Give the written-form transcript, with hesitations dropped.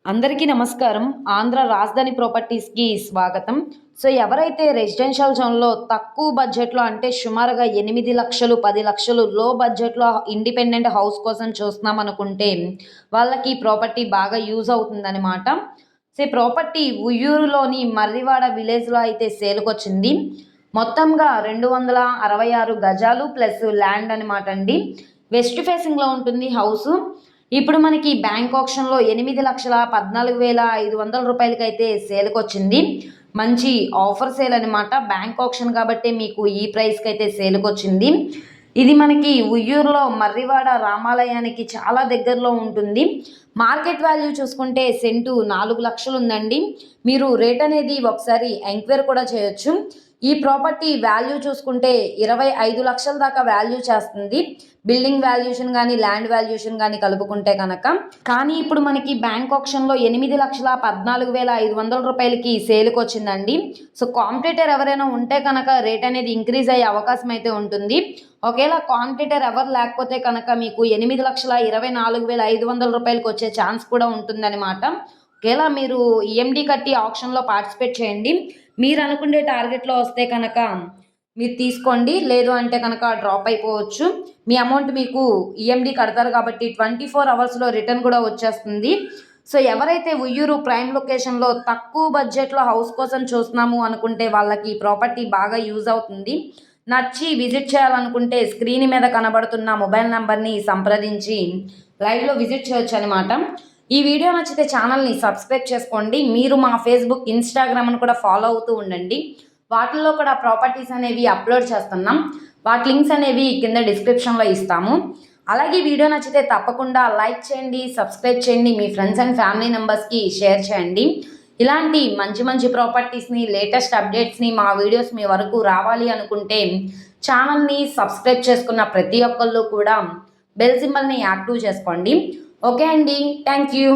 అందరికీ నమస్కారం. ఆంధ్ర రాజధాని ప్రాపర్టీస్‌కి స్వాగతం. సో, ఎవరైతే రెసిడెన్షియల్ జోన్‌లో తక్కువ బడ్జెట్‌లో అంటే సుమారుగా 8,00,000, 10,00,000 లో బడ్జెట్‌లో ఇండిపెండెంట్ హౌస్ కోసం చూస్తున్నామనుకుంటే వాళ్ళకి ఈ ప్రాపర్టీ బాగా యూజ్ అవుతుందనమాట. సో, ఈ ప్రాపర్టీ ఉయ్యూరులోని మర్రివాడ విలేజ్‌లో అయితే సేల్‌కొచ్చింది. మొత్తంగా 266 గజాలు ప్లస్ ల్యాండ్ అనమాట అండి. వెస్ట్ ఫేసింగ్‌లో ఉంటుంది హౌసు. ఇప్పుడు మనకి బ్యాంక్ ఆక్షన్‌లో 8,14,500 రూపాయలకైతే సేల్‌కొచ్చింది. మంచి ఆఫర్ సేల్ అనమాట. బ్యాంక్ ఆక్షన్ కాబట్టే మీకు ఈ ప్రైస్‌కైతే సేల్‌కొచ్చింది. ఇది మనకి ఉయ్యూరులో మర్రివాడ రామాలయానికి చాలా దగ్గరలో ఉంటుంది. మార్కెట్ వాల్యూ చూసుకుంటే సెంటు 4,00,000 ఉందండి. మీరు రేట్ అనేది ఒకసారి ఎంక్వైరీ కూడా చేయొచ్చు. ఈ ప్రాపర్టీ వాల్యూ చూసుకుంటే 25,00,000 దాకా వాల్యూ చేస్తుంది. బిల్డింగ్ వాల్యుయేషన్ గానీ, ల్యాండ్ వాల్యుయేషన్ గానీ కలుపుకుంటే కనుక. కానీ ఇప్పుడు మనకి బ్యాంక్ ఆక్షన్‌లో 8,14,500 రూపాయలకి సేల్‌కొచ్చిందండి. సో, కాంపిటీటర్ ఎవరైనా ఉంటే కనుక రేట్ అనేది ఇంక్రీజ్ అయ్యే అవకాశం అయితే ఉంటుంది. ఒకేళ కాంపిటీటర్ ఎవరు లేకపోతే కనుక మీకు 8,24,500 రూపాయలకి వచ్చే ఛాన్స్ కూడా ఉంటుందన్నమాట. ఒకేళ మీరు ఈఎండి కట్టి ఆక్షన్‌లో పార్టిసిపేట్ చేయండి. మీరు అనుకునే టార్గెట్‌లో వస్తే కనుక మీరు తీసుకోండి. లేదు అంటే కనుక డ్రాప్ అయిపోవచ్చు. మీ అమౌంట్ మీకు ఈఎండి కడతారు కాబట్టి 24 అవర్స్‌లో రిటర్న్ కూడా వచ్చేస్తుంది. సో, ఎవరైతే ఉయ్యూరు ప్రైమ్ లొకేషన్‌లో తక్కువ బడ్జెట్‌లో హౌస్ కోసం చూస్తున్నాము అనుకుంటే వాళ్ళకి ఈ ప్రాపర్టీ బాగా యూజ్ అవుతుంది. నచ్చి విజిట్ చేయాలనుకుంటే స్క్రీన్ మీద కనబడుతున్న మొబైల్ నంబర్‌ని సంప్రదించి లైవ్‌లో విజిట్ చేయొచ్చనమాట. ఈ వీడియో నచ్చితే ఛానల్‌ని సబ్స్క్రైబ్ చేసుకోండి. మీరు మా ఫేస్‌బుక్, ఇన్‌స్టాగ్రామ్‌ను కూడా ఫాలో అవుతూ ఉండండి. వాటిల్లో కూడా ప్రాపర్టీస్ అనేవి అప్లోడ్ చేస్తున్నాం. వాటి లింక్స్ అనేవి కింద డిస్క్రిప్షన్‌లో ఇస్తాము. అలాగే వీడియో నచ్చితే తప్పకుండా లైక్ చేయండి, సబ్స్క్రైబ్ చేయండి. మీ ఫ్రెండ్స్ అండ్ ఫ్యామిలీ మెంబర్స్‌కి షేర్ చేయండి. ఇలాంటి మంచి మంచి ప్రాపర్టీస్‌ని, లేటెస్ట్ అప్డేట్స్‌ని మా వీడియోస్ మీ వరకు రావాలి అనుకుంటే ఛానల్‌ని సబ్స్క్రైబ్ చేసుకున్న ప్రతి ఒక్కళ్ళు కూడా బెల్ సింబల్‌ని యాక్టివ్ చేసుకోండి. ఓకే అండి. Thank you.